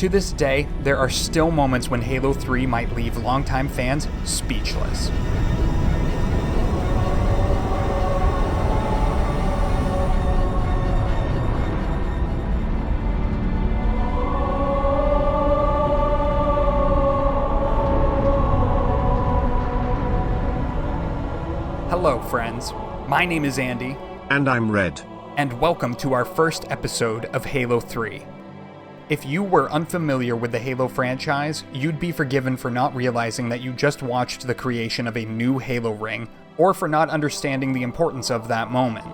To this day, there are still moments when Halo 3 might leave longtime fans speechless. Hello, friends. My name is Andy. And I'm Red. And welcome to our first episode of Halo 3. If you were unfamiliar with the Halo franchise, you'd be forgiven for not realizing that you just watched the creation of a new Halo ring, or for not understanding the importance of that moment.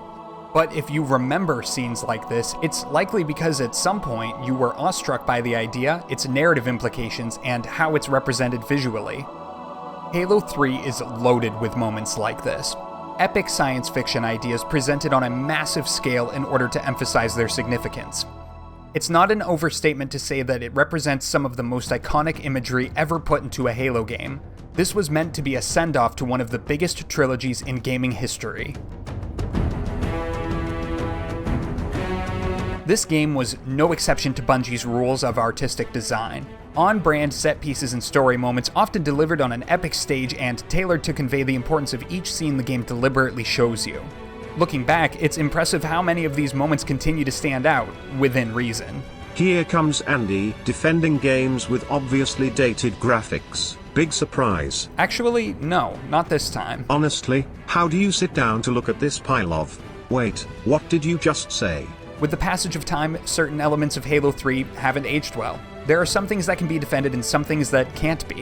But if you remember scenes like this, it's likely because at some point you were awestruck by the idea, its narrative implications, and how it's represented visually. Halo 3 is loaded with moments like this. Epic science fiction ideas presented on a massive scale in order to emphasize their significance. It's not an overstatement to say that it represents some of the most iconic imagery ever put into a Halo game. This was meant to be a send-off to one of the biggest trilogies in gaming history. This game was no exception to Bungie's rules of artistic design. On-brand set pieces and story moments often delivered on an epic stage and tailored to convey the importance of each scene the game deliberately shows you. Looking back, it's impressive how many of these moments continue to stand out, within reason. Here comes Andy, defending games with obviously dated graphics. Big surprise. Actually, no, not this time. Honestly, how do you sit down to look at this pile of... Wait, what did you just say? With the passage of time, certain elements of Halo 3 haven't aged well. There are some things that can be defended and some things that can't be.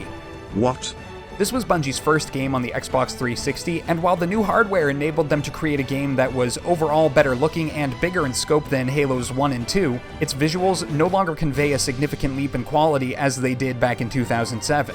What? This was Bungie's first game on the Xbox 360, and while the new hardware enabled them to create a game that was overall better looking and bigger in scope than Halos 1 and 2, its visuals no longer convey a significant leap in quality as they did back in 2007.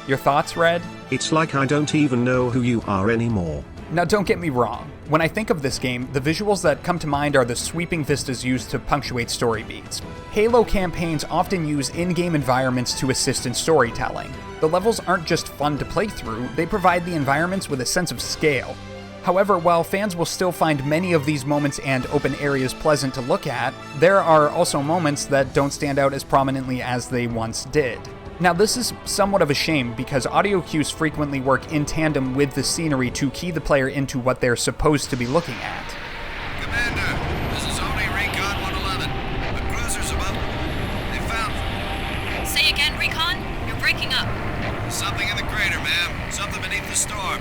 Your thoughts, Red? It's like I don't even know who you are anymore. Now don't get me wrong. When I think of this game, the visuals that come to mind are the sweeping vistas used to punctuate story beats. Halo campaigns often use in-game environments to assist in storytelling. The levels aren't just fun to play through, they provide the environments with a sense of scale. However, while fans will still find many of these moments and open areas pleasant to look at, there are also moments that don't stand out as prominently as they once did. Now, this is somewhat of a shame because audio cues frequently work in tandem with the scenery to key the player into what they're supposed to be looking at. Commander, this is only Recon 111. The cruiser's above. They found them. Say again, Recon? You're breaking up. Something in the crater, ma'am. Something beneath the storm.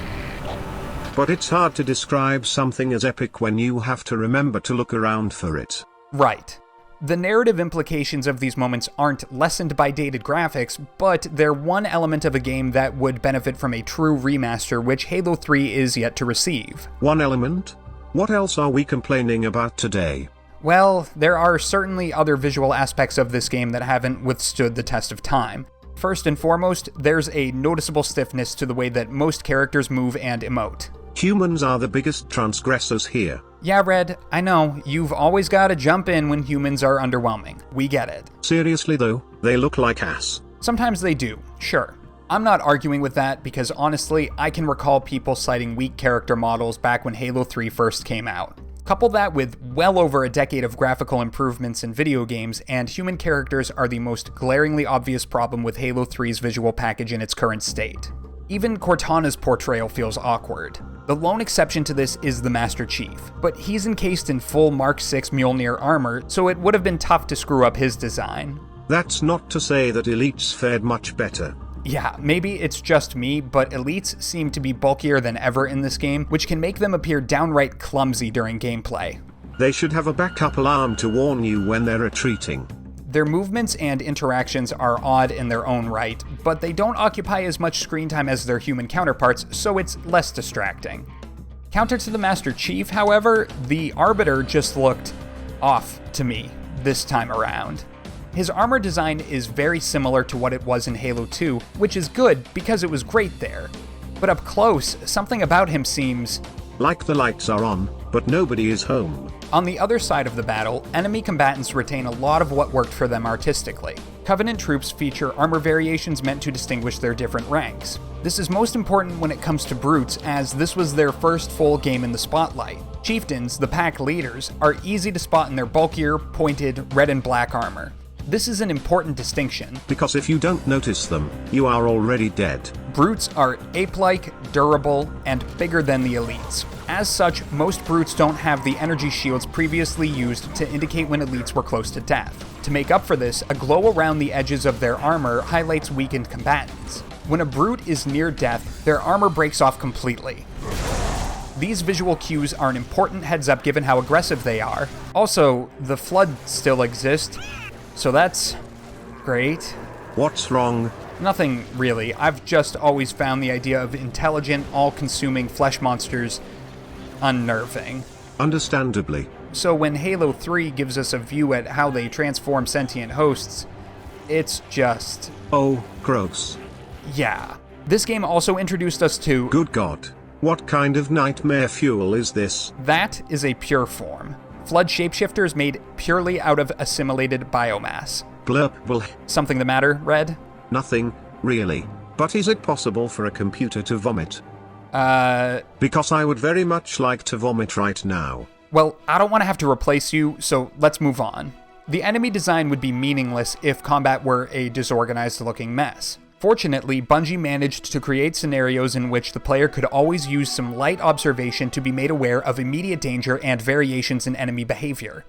But it's hard to describe something as epic when you have to remember to look around for it. Right. The narrative implications of these moments aren't lessened by dated graphics, but they're one element of a game that would benefit from a true remaster, which Halo 3 is yet to receive. One element? What else are we complaining about today? Well, there are certainly other visual aspects of this game that haven't withstood the test of time. First and foremost, there's a noticeable stiffness to the way that most characters move and emote. Humans are the biggest transgressors here. Yeah, Red, I know, you've always gotta jump in when humans are underwhelming. We get it. Seriously though, they look like ass. Sometimes they do, sure. I'm not arguing with that because honestly, I can recall people citing weak character models back when Halo 3 first came out. Couple that with well over a decade of graphical improvements in video games, and human characters are the most glaringly obvious problem with Halo 3's visual package in its current state. Even Cortana's portrayal feels awkward. The lone exception to this is the Master Chief, but he's encased in full Mark VI Mjolnir armor, so it would have been tough to screw up his design. That's not to say that elites fared much better. Yeah, maybe it's just me, but elites seem to be bulkier than ever in this game, which can make them appear downright clumsy during gameplay. They should have a backup alarm to warn you when they're retreating. Their movements and interactions are odd in their own right, but they don't occupy as much screen time as their human counterparts, so it's less distracting. Counter to the Master Chief, however, the Arbiter just looked off to me this time around. His armor design is very similar to what it was in Halo 2, which is good because it was great there. But up close, something about him seems like the lights are on, but nobody is home. On the other side of the battle, enemy combatants retain a lot of what worked for them artistically. Covenant troops feature armor variations meant to distinguish their different ranks. This is most important when it comes to brutes, as this was their first full game in the spotlight. Chieftains, the pack leaders, are easy to spot in their bulkier, pointed, red and black armor. This is an important distinction. Because if you don't notice them, you are already dead. Brutes are ape-like, durable, and bigger than the elites. As such, most brutes don't have the energy shields previously used to indicate when elites were close to death. To make up for this, a glow around the edges of their armor highlights weakened combatants. When a brute is near death, their armor breaks off completely. These visual cues are an important heads up given how aggressive they are. Also, the Flood still exists, so that's great. What's wrong? Nothing really. I've just always found the idea of intelligent, all-consuming flesh monsters unnerving. Understandably. So when Halo 3 gives us a view at how they transform sentient hosts, it's just... oh, gross. yeah. This game also introduced us to... good God. What kind of nightmare fuel is this? that is a pure form. Flood shapeshifters made purely out of assimilated biomass. Blurp, well, Something the matter, Red? nothing, really. But is it possible for a computer to vomit? Uh... Because I would very much like to vomit right now. Well, I don't want to have to replace you, so let's move on. The enemy design would be meaningless if combat were a disorganized-looking mess. Fortunately, Bungie managed to create scenarios in which the player could always use some light observation to be made aware of immediate danger and variations in enemy behavior.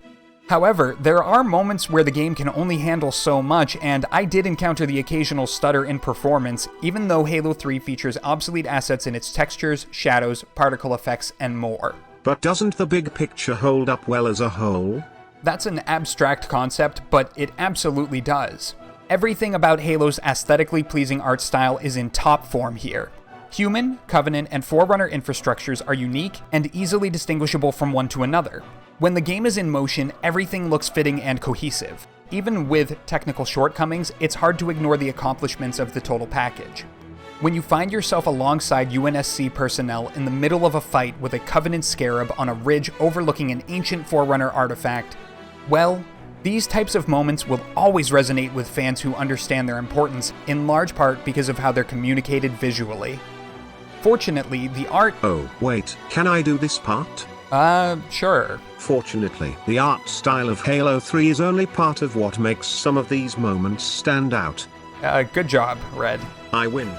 However, there are moments where the game can only handle so much, and I did encounter the occasional stutter in performance, even though Halo 3 features obsolete assets in its textures, shadows, particle effects, and more. But doesn't the big picture hold up well as a whole? That's an abstract concept, but it absolutely does. Everything about Halo's aesthetically pleasing art style is in top form here. Human, Covenant, and Forerunner infrastructures are unique and easily distinguishable from one to another. When the game is in motion, everything looks fitting and cohesive. Even with technical shortcomings, it's hard to ignore the accomplishments of the total package. When you find yourself alongside UNSC personnel in the middle of a fight with a Covenant scarab on a ridge overlooking an ancient Forerunner artifact, well, these types of moments will always resonate with fans who understand their importance, in large part because of how they're communicated visually. Fortunately, the art... oh, wait, can I do this part? Sure. Fortunately, the art style of Halo 3 is only part of what makes some of these moments stand out. Good job, Red. I win.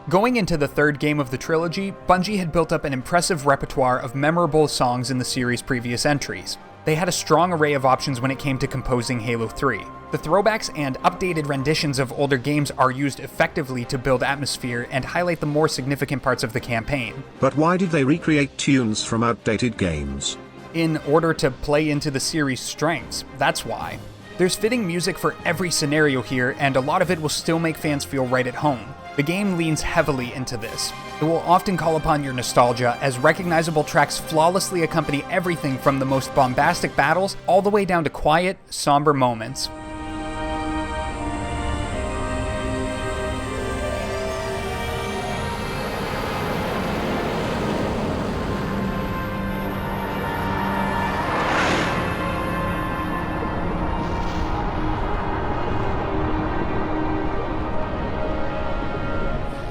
Going into the third game of the trilogy, Bungie had built up an impressive repertoire of memorable songs in the series' previous entries. They had a strong array of options when it came to composing Halo 3. The throwbacks and updated renditions of older games are used effectively to build atmosphere and highlight the more significant parts of the campaign. But why did they recreate tunes from outdated games? In order to play into the series' strengths, that's why. There's fitting music for every scenario here, and a lot of it will still make fans feel right at home. The game leans heavily into this. It will often call upon your nostalgia, as recognizable tracks flawlessly accompany everything from the most bombastic battles all the way down to quiet, somber moments.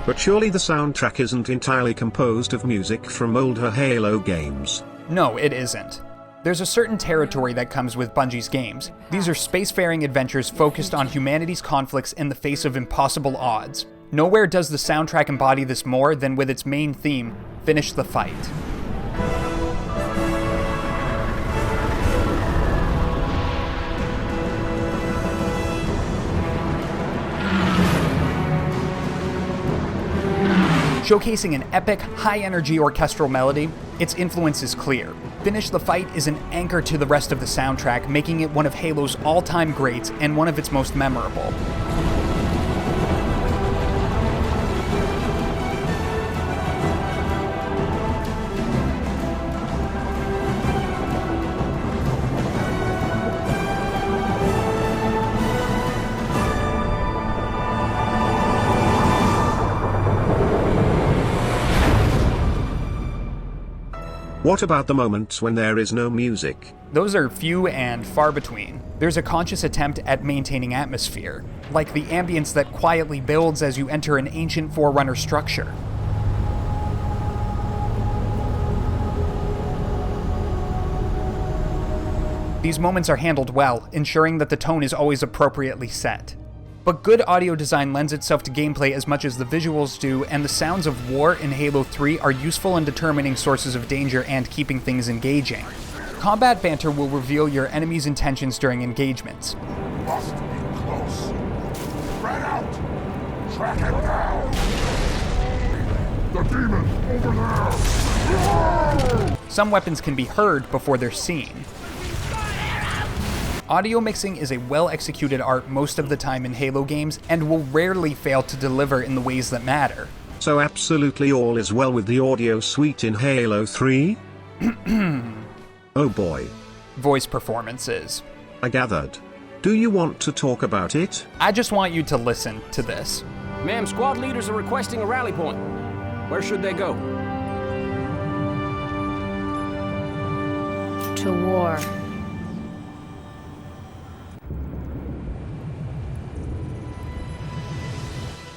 But surely the soundtrack isn't entirely composed of music from older Halo games. No, it isn't. There's a certain territory that comes with Bungie's games. These are spacefaring adventures focused on humanity's conflicts in the face of impossible odds. Nowhere does the soundtrack embody this more than with its main theme, Finish the Fight. Showcasing an epic, high-energy orchestral melody, its influence is clear. Finish the Fight is an anchor to the rest of the soundtrack, making it one of Halo's all-time greats and one of its most memorable. What about the moments when there is no music? Those are few and far between. There's a conscious attempt at maintaining atmosphere, like the ambience that quietly builds as you enter an ancient Forerunner structure. These moments are handled well, ensuring that the tone is always appropriately set. But good audio design lends itself to gameplay as much as the visuals do, and the sounds of war in Halo 3 are useful in determining sources of danger and keeping things engaging. Combat banter will reveal your enemy's intentions during engagements. Must be close. Spread out! Track it down! The demon over there! Some weapons can be heard before they're seen. Audio mixing is a well-executed art most of the time in Halo games, and will rarely fail to deliver in the ways that matter. So absolutely all is well with the audio suite in Halo 3? Oh boy. Voice performances. I gathered. Do you want to talk about it? I just want you to listen to this. Ma'am, squad leaders are requesting a rally point. Where should they go? To war.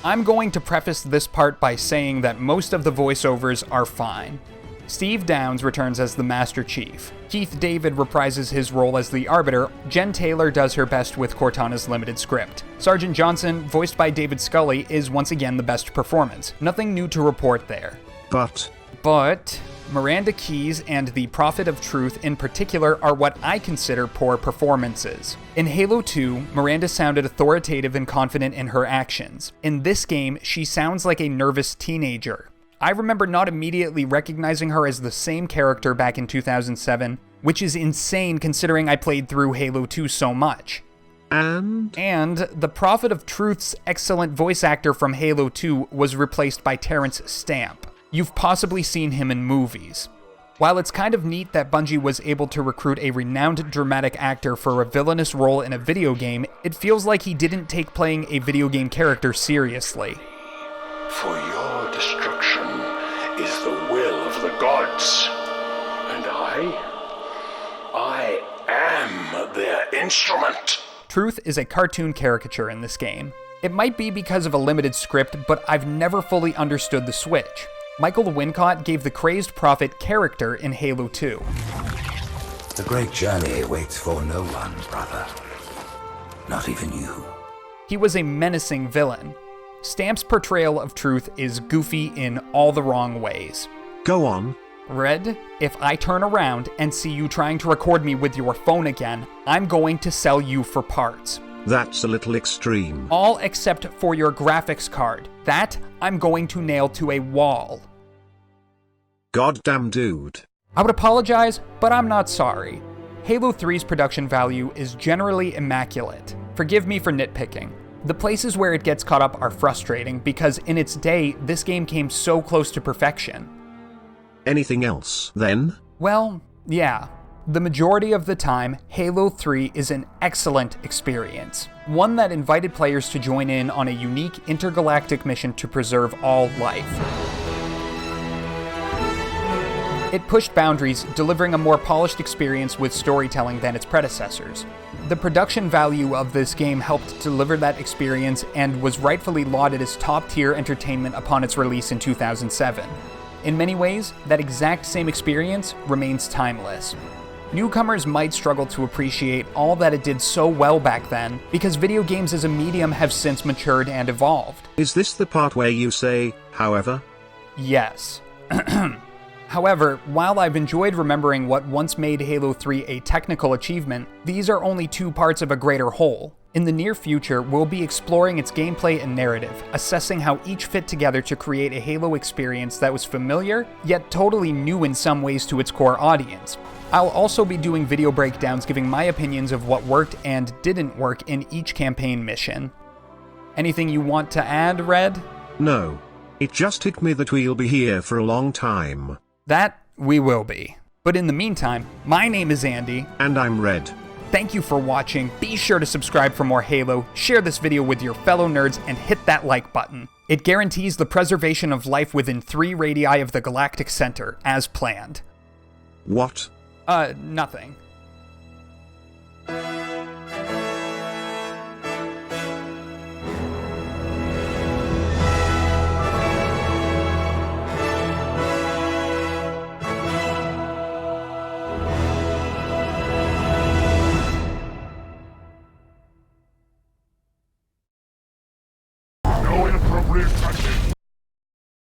I'm going to preface this part by saying that most of the voiceovers are fine. Steve Downes returns as the Master Chief. Keith David reprises his role as the Arbiter. Jen Taylor does her best with Cortana's limited script. Sergeant Johnson, voiced by David Scully, is once again the best performance. Nothing new to report there. But Miranda Keyes and the Prophet of Truth in particular are what I consider poor performances. In Halo 2, Miranda sounded authoritative and confident in her actions. In this game, she sounds like a nervous teenager. I remember not immediately recognizing her as the same character back in 2007, which is insane considering I played through Halo 2 so much. And the Prophet of Truth's excellent voice actor from Halo 2 was replaced by Terrence Stamp. You've possibly seen him in movies. While it's kind of neat that Bungie was able to recruit a renowned dramatic actor for a villainous role in a video game, it feels like he didn't take playing a video game character seriously. For your destruction is the will of the gods. And I am their instrument. Truth is a cartoon caricature in this game. It might be because of a limited script, but I've never fully understood the switch. Michael Wincott gave the crazed prophet character in Halo 2. The great journey waits for no one, brother. Not even you. He was a menacing villain. Stamp's portrayal of Truth is goofy in all the wrong ways. Go on. Red, if I turn around and see you trying to record me with your phone again, I'm going to sell you for parts. That's a little extreme. All except for your graphics card. That I'm going to nail to a wall. Goddamn dude. I would apologize, but I'm not sorry. Halo 3's production value is generally immaculate. Forgive me for nitpicking. The places where it gets caught up are frustrating because in its day, this game came so close to perfection. Anything else, then? Well, yeah. The majority of the time, Halo 3 is an excellent experience. One that invited players to join in on a unique intergalactic mission to preserve all life. It pushed boundaries, delivering a more polished experience with storytelling than its predecessors. The production value of this game helped deliver that experience and was rightfully lauded as top-tier entertainment upon its release in 2007. In many ways, that exact same experience remains timeless. Newcomers might struggle to appreciate all that it did so well back then, because video games as a medium have since matured and evolved. Is this the part where you say, however? Yes. However, while I've enjoyed remembering what once made Halo 3 a technical achievement, these are only two parts of a greater whole. In the near future, we'll be exploring its gameplay and narrative, assessing how each fit together to create a Halo experience that was familiar, yet totally new in some ways to its core audience. I'll also be doing video breakdowns giving my opinions of what worked and didn't work in each campaign mission. Anything you want to add, Red? No. It just hit me that we'll be here for a long time. That we will be. But in the meantime, my name is Andy. And I'm Red. Thank you for watching. Be sure to subscribe for more Halo, share this video with your fellow nerds, and hit that like button. It guarantees the preservation of life within 3 radii of the galactic center, as planned. What? Nothing. Only touch